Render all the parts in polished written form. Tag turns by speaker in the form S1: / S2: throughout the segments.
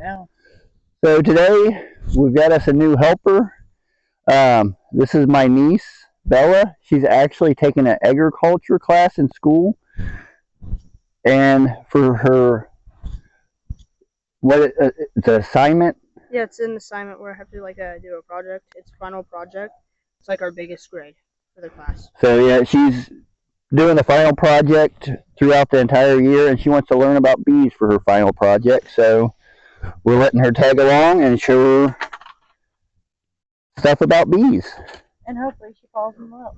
S1: now.
S2: So today we've got us a new helper. This is my niece, Bella. She's actually taking an agriculture class in school. And for her, the assignment?
S3: Yeah, it's an assignment where I have to do a project. It's final project. It's like our biggest grade for the class.
S2: So yeah, she's doing the final project throughout the entire year, and she wants to learn about bees for her final project. So we're letting her tag along and show her stuff about bees.
S1: And hopefully she falls in love.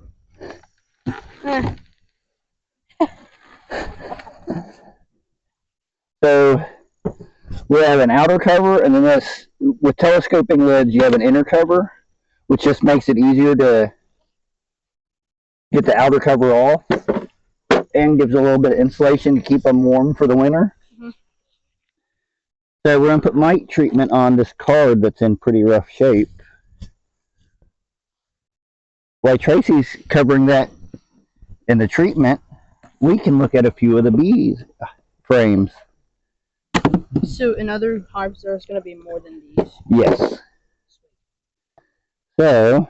S2: So we have an outer cover, and then this, with telescoping lids, you have an inner cover, which just makes it easier to get the outer cover off and gives a little bit of insulation to keep them warm for the winter.
S3: Mm-hmm.
S2: So we're going to put mite treatment on this card that's in pretty rough shape. While Tracy's covering that in the treatment, we can look at a few of the bees frames.
S3: So in other hives, there's going to be more than these?
S2: Yes. So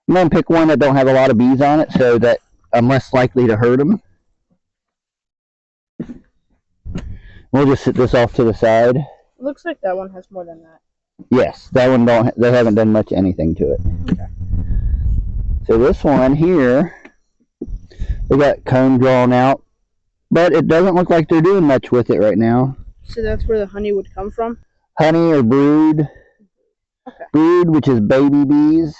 S2: I'm going to pick one that don't have a lot of bees on it so that I'm less likely to hurt them. We'll just sit this off to the side.
S3: It looks like that one has more than that.
S2: Yes, that one they haven't done much anything to it.
S3: Okay.
S2: So this one here, they got comb drawn out, but it doesn't look like they're doing much with it right now.
S3: So that's where the honey would come from?
S2: Honey or brood.
S3: Okay.
S2: Brood, which is baby bees.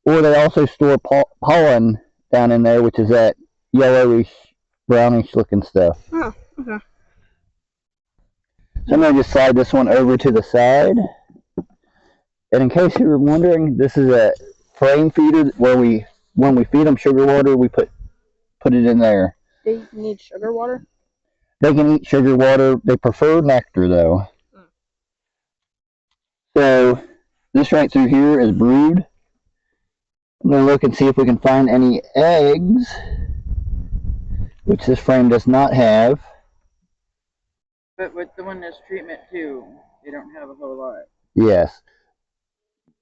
S2: Or they also store pollen down in there, which is that yellowish, brownish looking stuff.
S3: Oh, okay.
S2: So I'm going to just slide this one over to the side. And in case you were wondering, this is a frame feeder where when we feed them sugar water, we put it in there.
S3: They need sugar water?
S2: They can eat sugar water. They prefer nectar, though. So this right through here is brood. I'm going to look and see if we can find any eggs, which this frame does not have.
S1: But with the one that's treatment too, they don't have a whole lot.
S2: Yes.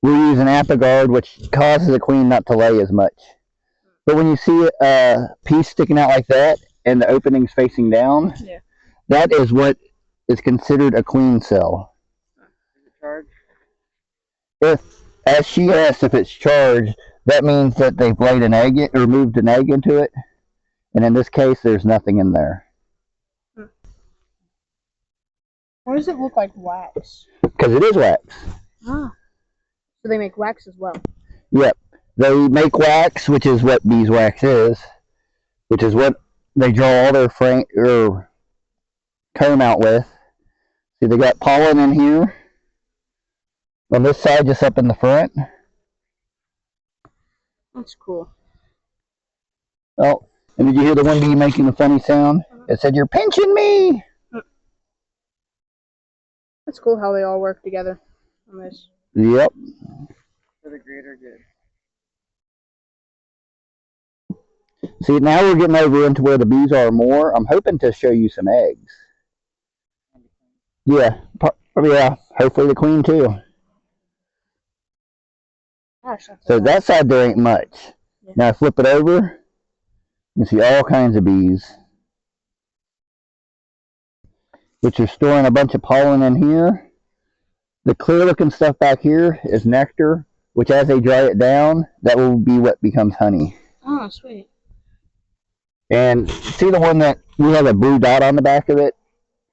S2: We're using Apigard, which causes a queen not to lay as much. But when you see a piece sticking out like that and the opening's facing down,
S3: yeah,
S2: that is what is considered a queen cell.
S1: Is it charged?
S2: As she asked if it's charged, that means that they've laid an egg or moved an egg into it. And in this case, there's nothing in there.
S3: Why does it look like wax?
S2: Because it is wax.
S3: Ah. So they make wax as well?
S2: Yep. They make wax, which is what beeswax is, which is what they draw all their comb out with. See, they got pollen in here. On this side, just up in the front.
S3: That's cool.
S2: Oh, and did you hear the one bee making a funny sound? It said, "You're pinching me!"
S3: That's cool how they all work together on this.
S2: Yep.
S1: For the greater good.
S2: See, now we're getting over into where the bees are more. I'm hoping to show you some eggs. Yeah. Yeah. Hopefully the queen too.
S3: Gosh,
S2: So that side there ain't much.
S3: Yeah.
S2: Now flip it over. You can see all kinds of bees, which are storing a bunch of pollen in here. The clear looking stuff back here is nectar, which as they dry it down, that will be what becomes honey.
S3: Oh, sweet.
S2: And see the one that we have a blue dot on the back of it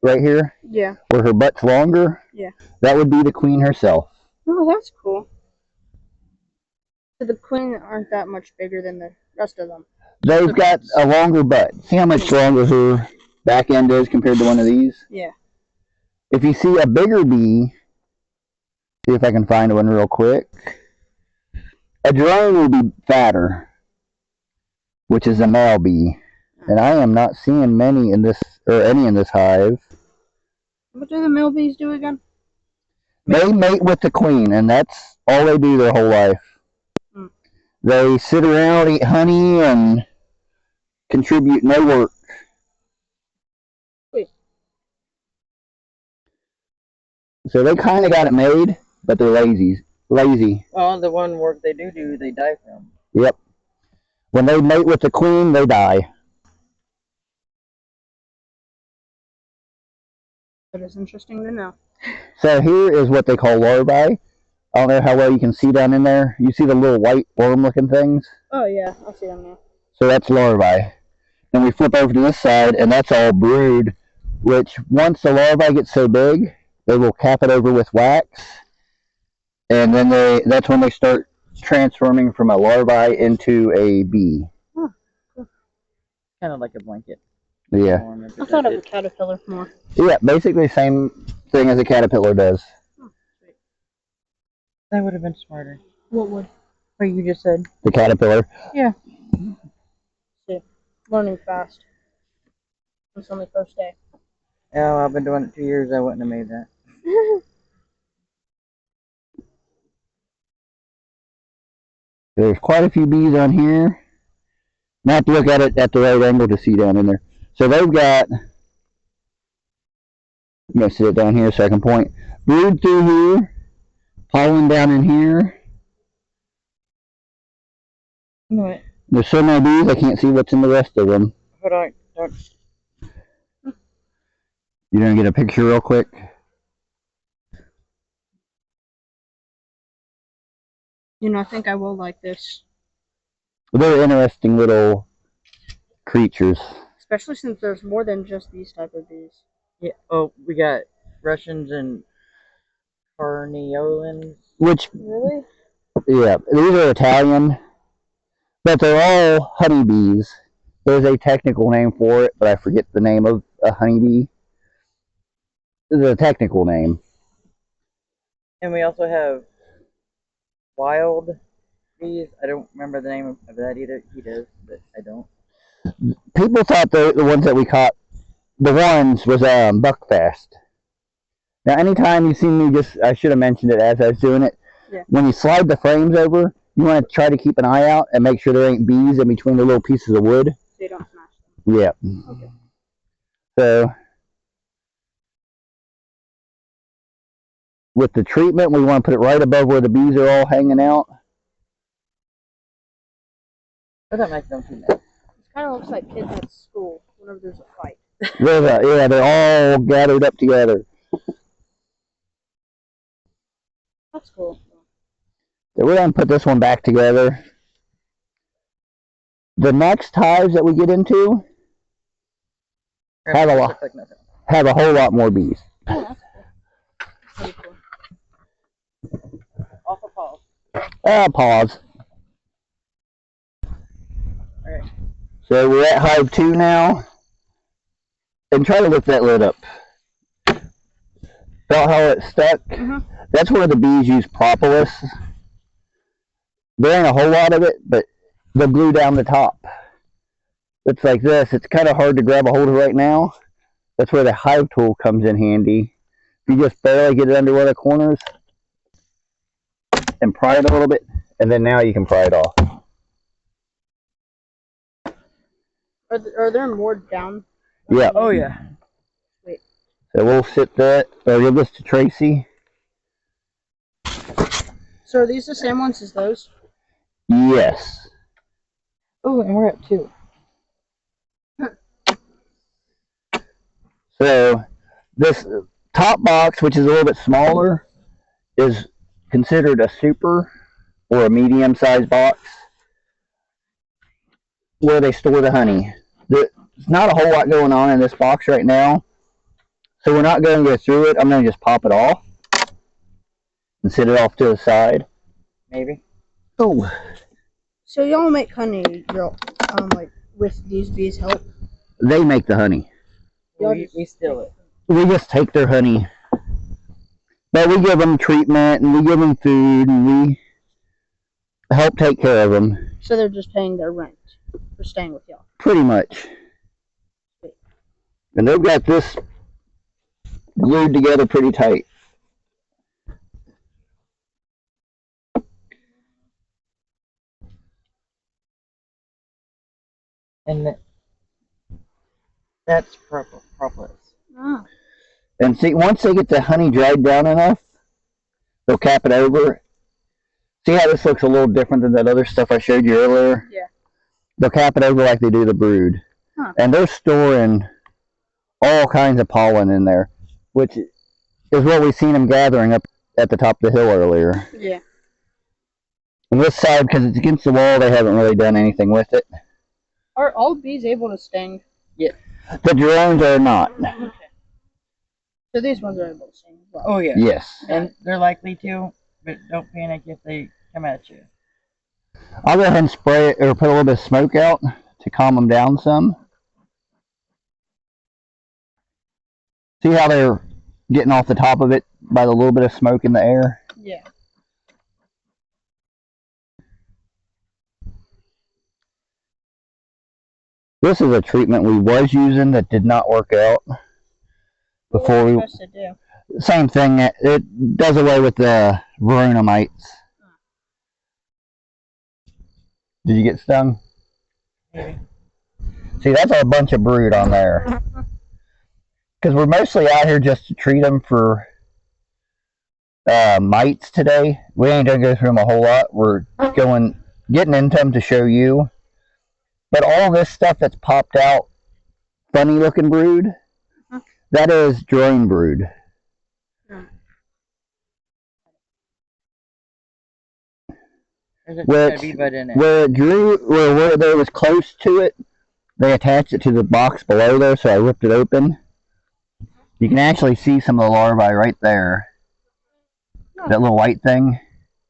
S2: right here?
S3: Yeah.
S2: Where her butt's longer?
S3: Yeah.
S2: That would be the queen herself.
S3: Oh, that's cool. So the queen aren't that much bigger than the rest of them.
S2: They've got a longer butt. See how much longer her back end is compared to one of these?
S3: Yeah.
S2: If you see a bigger bee, see if I can find one real quick. A drone will be fatter, which is a male bee. And I am not seeing many in this, or any in this hive.
S3: What do the male bees do again?
S2: They mate with the queen, and that's all they do their whole life. They sit around, eat honey, and contribute no work. So they kind of got it made, but they're lazy. Lazy.
S1: Well, the one work they do, they die from.
S2: Yep. When they mate with the queen, they die.
S3: That is interesting to know.
S2: So here is what they call larvae. I don't know how well you can see down in there. You see the little white worm-looking things?
S3: Oh yeah, I see them now.
S2: So that's larvae. Then we flip over to this side, and that's all brood, which once the larvae get so big, they will cap it over with wax, and then that's when they start transforming from a larvae into a bee.
S3: Huh, cool.
S1: Kind of like a blanket.
S2: Yeah.
S1: Warm and
S3: I thought of a
S1: protected.
S3: caterpillar more.
S2: Yeah, basically the same thing as a caterpillar does.
S1: That would have been smarter.
S3: What would?
S1: What you just said.
S2: The caterpillar.
S1: Yeah.
S3: See, learning fast. It's only first day.
S1: Oh, I've been doing it 2 years. I wouldn't have made that.
S2: There's quite a few bees on here. Now I have to look at it at the right angle to see down in there. So they've got, I'm going to sit down here so I can point. Brood through here, pollen down in here.
S1: You know what?
S2: There's so many bees I can't see what's in the rest of them.
S1: Hold on. Don't.
S2: You gonna get a picture real quick?
S3: You know, I think I will like this,
S2: They're interesting little creatures.
S3: especially since there's more than just these type of bees.
S1: Yeah. Oh, we got Russians and Carniolans.
S2: Which,
S3: Really?
S2: yeah, these are Italian, but they're all honeybees. There's a technical name for it, but I forget the name of a honeybee. The technical name.
S1: And we also have wild bees. I don't remember the name of that either. He does, but I don't.
S2: People thought the ones that we caught, the ones was Buckfast. Now, anytime you see me, I should have mentioned it as I was doing it.
S3: Yeah.
S2: When you slide the frames over, you want to try to keep an eye out and make sure there ain't bees in between the little pieces of wood.
S3: So you don't smash them.
S2: Yeah.
S3: Okay.
S2: So, with the treatment, we want to put it right above where the bees are all hanging out.
S1: But that makes them too mad.
S3: It kind of looks like kids at school whenever there's a fight.
S2: Yeah, they're all gathered up together.
S3: That's cool.
S2: So we're going to put this one back together. The next hives that we get into have a whole lot more bees.
S3: Oh, that's cool. Pretty cool.
S1: Off a pause.
S2: Pause.
S1: Alright.
S2: So we're at hive 2 now. And try to lift that lid up. Felt how it stuck?
S3: Mm-hmm.
S2: That's where the bees use propolis. There ain't a whole lot of it, but they'll glue down the top. It's like this. It's kind of hard to grab a hold of right now. That's where the hive tool comes in handy. You just barely get it under one of the corners and pry it a little bit, and then now you can pry it off.
S3: Are there more down?
S2: Yeah.
S1: Oh, yeah.
S2: So we'll sit that, or give this to Tracy.
S3: So are these the same ones as those?
S2: Yes.
S1: Oh, and we're at 2.
S2: So this top box, which is a little bit smaller, is considered a super or a medium-sized box where they store the honey. There's not a whole lot going on in this box right now, so we're not going to go through it. I'm going to just pop it off and sit it off to the side.
S1: Maybe.
S2: Oh.
S3: So y'all make honey, like with these bees help?
S2: They make the honey.
S1: We steal it.
S2: We just take their honey. But we give them treatment, and we give them food, and we help take care of them.
S3: So they're just paying their rent for staying with y'all?
S2: Pretty much. And they've got this glued together pretty tight.
S1: And that's propolis.
S3: Ah.
S2: And see, once they get the honey dried down enough, they'll cap it over. See how this looks a little different than that other stuff I showed you earlier?
S3: Yeah.
S2: They'll cap it over like they do the brood.
S3: Huh.
S2: And they're storing all kinds of pollen in there, which is what we've seen them gathering up at the top of the hill earlier.
S3: Yeah.
S2: On this side, because it's against the wall, they haven't really done anything with it.
S3: Are all bees able to sting?
S2: The drones are not.
S3: Okay. So these ones are able to sting as well.
S1: Oh yeah.
S2: Yes.
S1: And they're likely to, but don't panic if they come at you.
S2: I'll go ahead and spray it or put a little bit of smoke out to calm them down some. See how they're getting off the top of it by the little bit of smoke in the air?
S3: Yeah.
S2: This is a treatment we was using that did not work out. Before we,
S3: What was it supposed to do?
S2: same thing. It does away with the varuna mites. Did you get stung?
S1: Maybe.
S2: See, that's a bunch of brood on there. Because we're mostly out here just to treat them for mites today. We ain't gonna go through them a whole lot. We're getting into them to show you. But all this stuff that's popped out, funny looking brood, that is drone brood.
S1: There's a
S2: Which-
S1: bee bud in it.
S2: Where it drew, where there was close to it, they attached it to the box below there, so I ripped it open. You can actually see some of the larvae right there.
S3: Oh.
S2: That little white thing.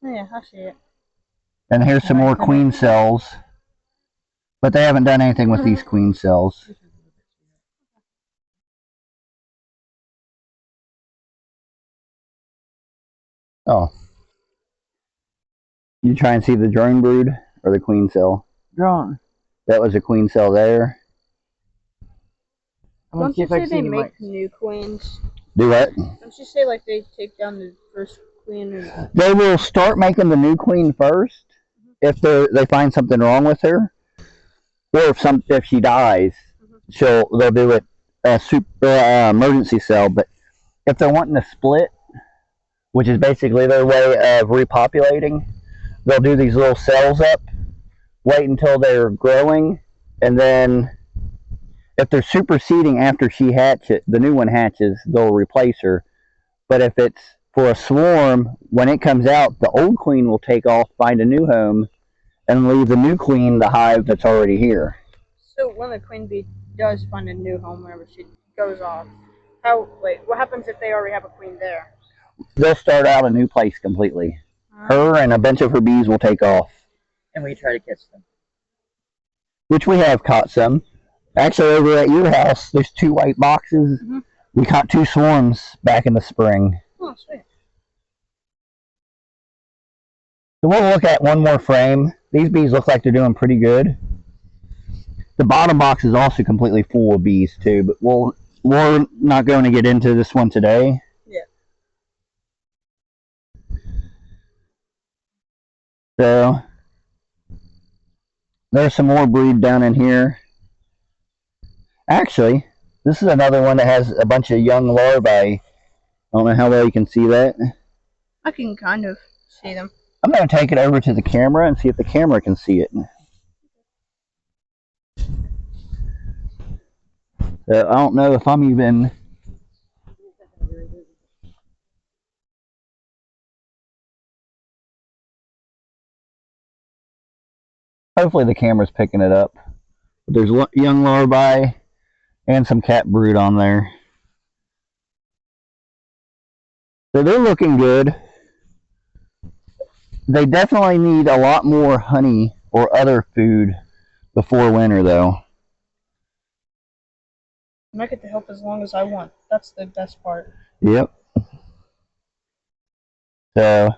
S3: Yeah, I see it.
S2: And here's some more queen cells. But they haven't done anything with these queen cells. Oh. You try and see the drone brood or the queen cell?
S1: Drone.
S2: That was a queen cell there.
S1: I'm gonna
S3: Don't
S1: see
S3: you
S1: if I
S3: say
S1: can see
S3: they
S1: any
S3: make
S1: mites.
S3: new queens?
S2: Do what?
S3: Don't you say like they take down the first queen and
S2: They will start making the new queen first if they find something wrong with her, or if she dies, they'll do it emergency cell. But if they're wanting to split, which is basically their way of repopulating, they'll do these little cells up, wait until they're growing, and then if they're superseding after the new one hatches, they'll replace her. But if it's for a swarm, when it comes out, the old queen will take off, find a new home, and leave the new queen the hive that's already here.
S3: so when the queen bee does find a new home whenever she goes off, what happens if they already have a queen there?
S2: They'll start out a new place completely. Her and a bunch of her bees will take off,
S1: And we try to catch them.
S2: which we have caught some. Actually, over at your house, there's 2 white boxes.
S3: Mhm.
S2: We caught 2 swarms back in the spring.
S3: Oh, sweet.
S2: So we'll look at one more frame. These bees look like they're doing pretty good. The bottom box is also completely full of bees too, but we're not going to get into this one today.
S3: Yeah.
S2: So there's some more brood down in here. Actually, this is another one that has a bunch of young larvae. I don't know how well you can see that.
S3: I can kind of see them.
S2: I'm going to take it over to the camera and see if the camera can see it. So I don't know if I'm even... Hopefully the camera's picking it up. But there's young larvae and some cat brood on there. So they're looking good. They definitely need a lot more honey or other food before winter though.
S3: I might get to help as long as I want. That's the best part.
S2: Yep. So,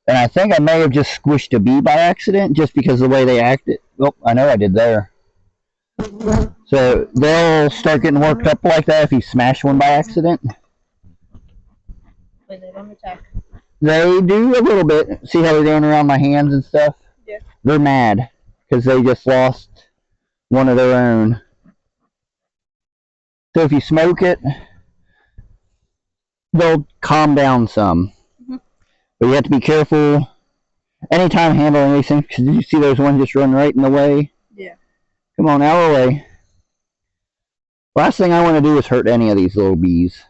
S2: and I think I may have just squished a bee by accident just because of the way they acted. Oh, I know I did there. So they'll start getting worked up like that if you smash one by accident.
S3: Wait, they don't attack.
S2: They do a little bit. See how they're going around my hands and stuff?
S3: Yeah.
S2: They're mad because they just lost one of their own. So if you smoke it, they'll calm down some.
S3: Mhm.
S2: But you have to be careful anytime handling these things, because did you see those ones just run right in the way?
S3: Yeah.
S2: Come on, out of the way. Last thing I want to do is hurt any of these little bees.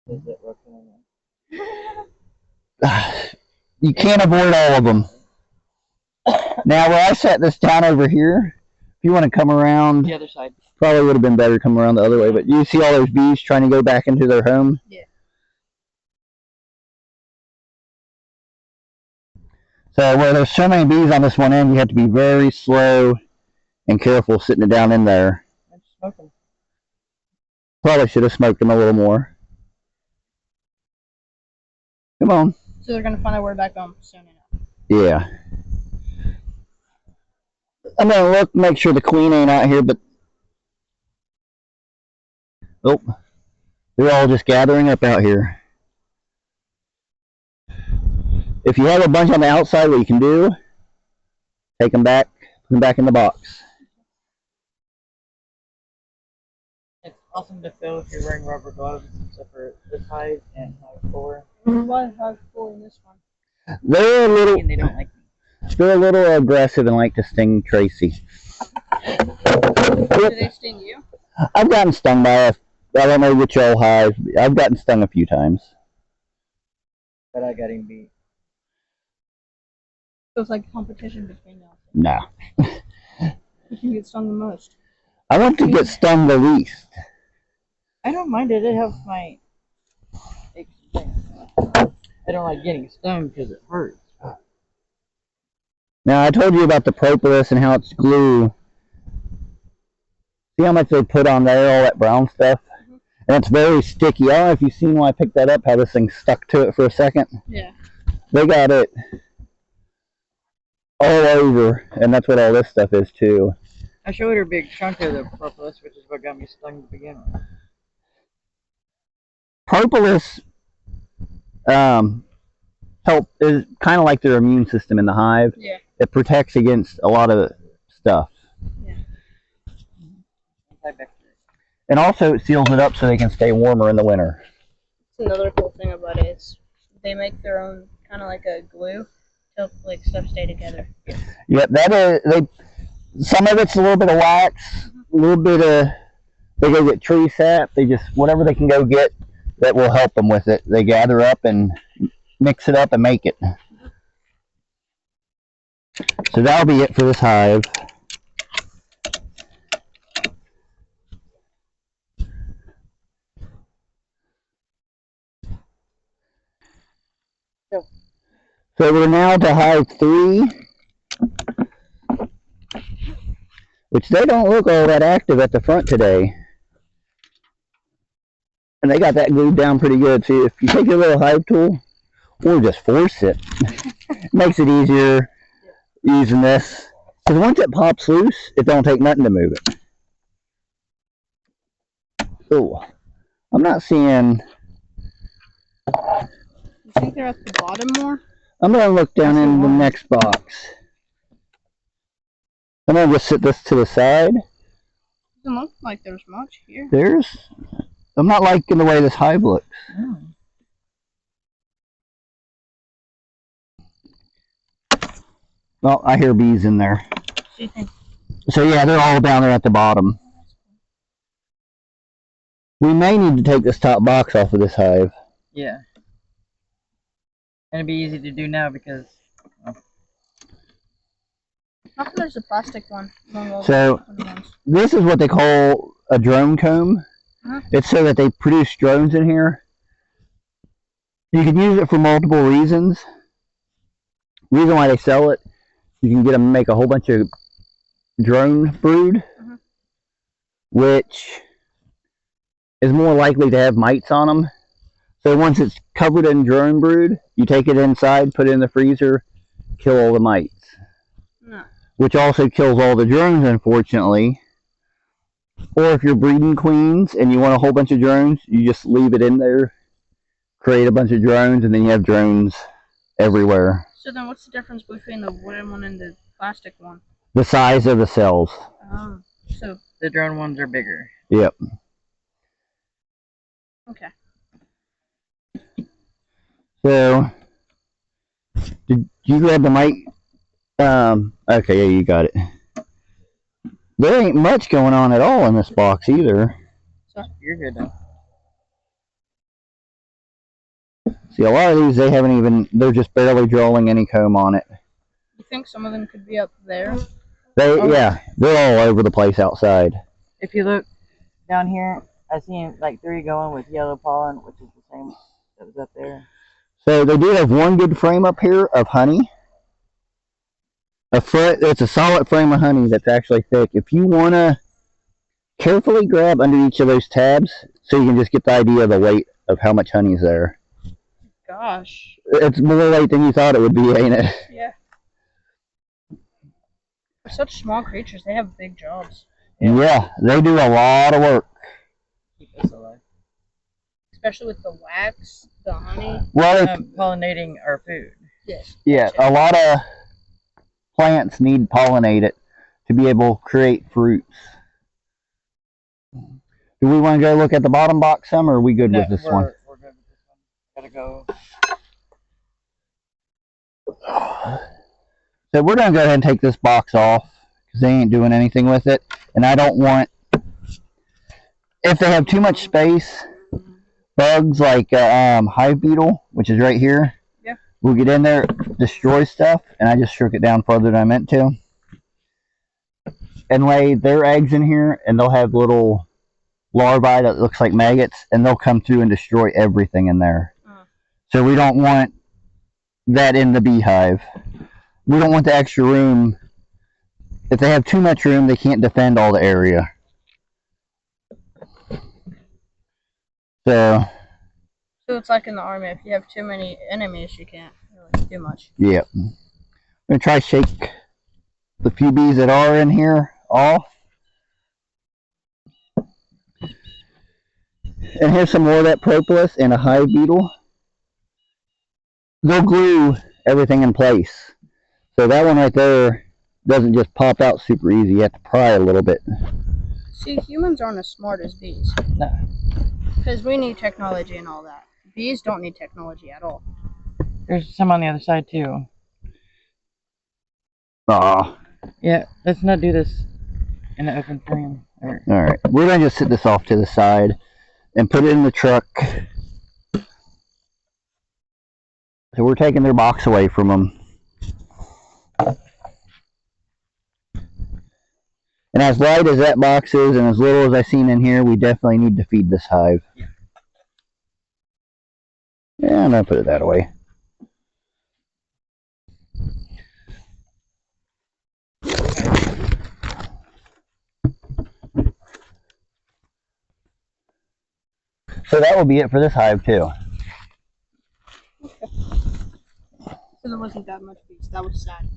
S1: Is it working?
S2: You can't avoid all of them. Now, where I set this down over here, if you want to come around,
S1: The other side.
S2: probably would have been better to come around the other way, but you see all those bees trying to go back into their home?
S3: Yeah.
S2: So where there's so many bees on this one end, you have to be very slow and careful sitting it down in there.
S1: I'm smoking.
S2: Probably should have smoked them a little more. Come on.
S3: So they're gonna find their way back home soon enough.
S2: Yeah. I'm gonna look, make sure the queen ain't out here, but oh, they're all just gathering up out here. If you have a bunch on the outside, what you can do, take them back, put them back in the box.
S1: It's awesome to feel if you're wearing rubber gloves, except for this hive and hive 4.
S3: Why have 4 in this one?
S2: They're a little,
S1: And they don't like me.
S2: they're a little aggressive and like to sting Tracy.
S3: Do they sting you?
S2: I've gotten stung by I don't know which old hive. I've gotten stung a few times.
S1: But I got him beat.
S3: So it's like a competition between y'all.
S2: No.
S3: Who can get stung the most?
S2: I want to get stung the least.
S1: I don't mind it. It helps my aches and pains. I don't like getting stung because it hurts.
S2: Now, I told you about the propolis and how it's glue. See how much they put on there, all that brown stuff? And it's very sticky. I don't know if you've seen when I picked that up, how this thing stuck to it for a second.
S3: Yeah.
S2: They got it all over, and that's what all this stuff is too.
S1: I showed her a big chunk of the propolis, which is what got me stung to begin with.
S2: Propolis help is kind of like their immune system in the hive.
S3: Yeah.
S2: It protects against a lot of stuff. And also it seals it up so they can stay warmer in the winter.
S3: That's another cool thing about it. It's they make their own kind of like a glue to help like stuff stay together.
S2: Yep, that is, some of it's a little bit of wax, a little bit of, they go get tree sap, they just, whatever they can go get that will help them with it. They gather up and mix it up and make it. So that'll be it for this hive. So we're now to hive 3, which they don't look all that active at the front today. And they got that glued down pretty good. See, if you take your little hive tool, or just force it, it makes it easier using this. Because once it pops loose, it don't take nothing to move it. Oh, I'm not seeing.
S3: You think they're at the bottom more?
S2: I'm going to look down in the next box. I'm going to just sit this to the side.
S3: Doesn't look like there's much here.
S2: I'm not liking the way this hive looks.
S1: Oh.
S2: Well, I hear bees in there.
S3: So you think?
S2: So yeah, they're all down there at the bottom. We may need to take this top box off of this hive.
S1: Yeah. And it'd be easy to do now because
S3: How come there's a plastic one?
S2: So this is what they call a drone comb. It's so that they produce drones in here. You can use it for multiple reasons. Reason why they sell it, you can get them to make a whole bunch of drone brood, which is more likely to have mites on them. So once it's covered in drone brood, you take it inside, put it in the freezer, kill all the mites. Which also kills all the drones, unfortunately. Or if you're breeding queens and you want a whole bunch of drones, you just leave it in there, create a bunch of drones, and then you have drones everywhere.
S3: So then what's the difference between the wooden one and the plastic one?
S2: The size of the cells.
S3: So
S1: the drone ones are bigger.
S2: Yep.
S3: okay.
S2: So, did you grab the mic? Okay, yeah, you got it. There ain't much going on at all in this box either.
S1: You're good now.
S2: See, a lot of these, they're just barely drawing any comb on it.
S3: You think some of them could be up there?
S2: Yeah, they're all over the place outside.
S1: If you look down here, I seen like 3 going with yellow pollen, which is the same that was up there.
S2: So they do have one good frame up here of honey. It's a solid frame of honey that's actually thick. If you want to carefully grab under each of those tabs so you can just get the idea of the weight of how much honey is there.
S3: Gosh.
S2: It's more weight than you thought it would be, ain't it?
S3: Yeah. For such small creatures, they have big jobs.
S2: Yeah, they do a lot of work.
S1: Keep us alive.
S3: Especially with the wax, the honey.
S2: Well,
S1: Pollinating our food.
S3: Yes.
S2: yeah, a lot of plants need pollinated to be able to create fruits. Do we want to go look at the bottom box some, or are we good with this one?
S1: We're good with this one. Gotta go.
S2: So we're going to go ahead and take this box off because they ain't doing anything with it. And I don't want, if they have too much space, bugs like hive beetle, which is right here,
S3: yeah,
S2: will get in there, destroy stuff, and I just shook it down farther than I meant to. And lay their eggs in here, and they'll have little larvae that looks like maggots, and they'll come through and destroy everything in there. So we don't want that in the beehive. We don't want the extra room. If they have too much room, they can't defend all the area. So
S3: it's like in the army. If you have too many enemies, you can't really do much.
S2: Yeah. I'm going to try to shake the few bees that are in here off. And here's some more of that propolis and a hive beetle. They'll glue everything in place. So that one right there doesn't just pop out super easy. You have to pry a little bit.
S3: See, humans aren't as smart as bees.
S1: No.
S3: Because we need technology and all that. Bees don't need technology at all.
S1: There's some on the other side too.
S2: Aw.
S1: Yeah, let's not do this in the open frame.
S2: Alright, we're going to just sit this off to the side and put it in the truck. So we're taking their box away from them. And as light as that box is and as little as I've seen in here, we definitely need to feed this hive. Yeah, I'm going to put it that way. So that will be it for this hive too.
S3: So there wasn't that much bees. That was sad.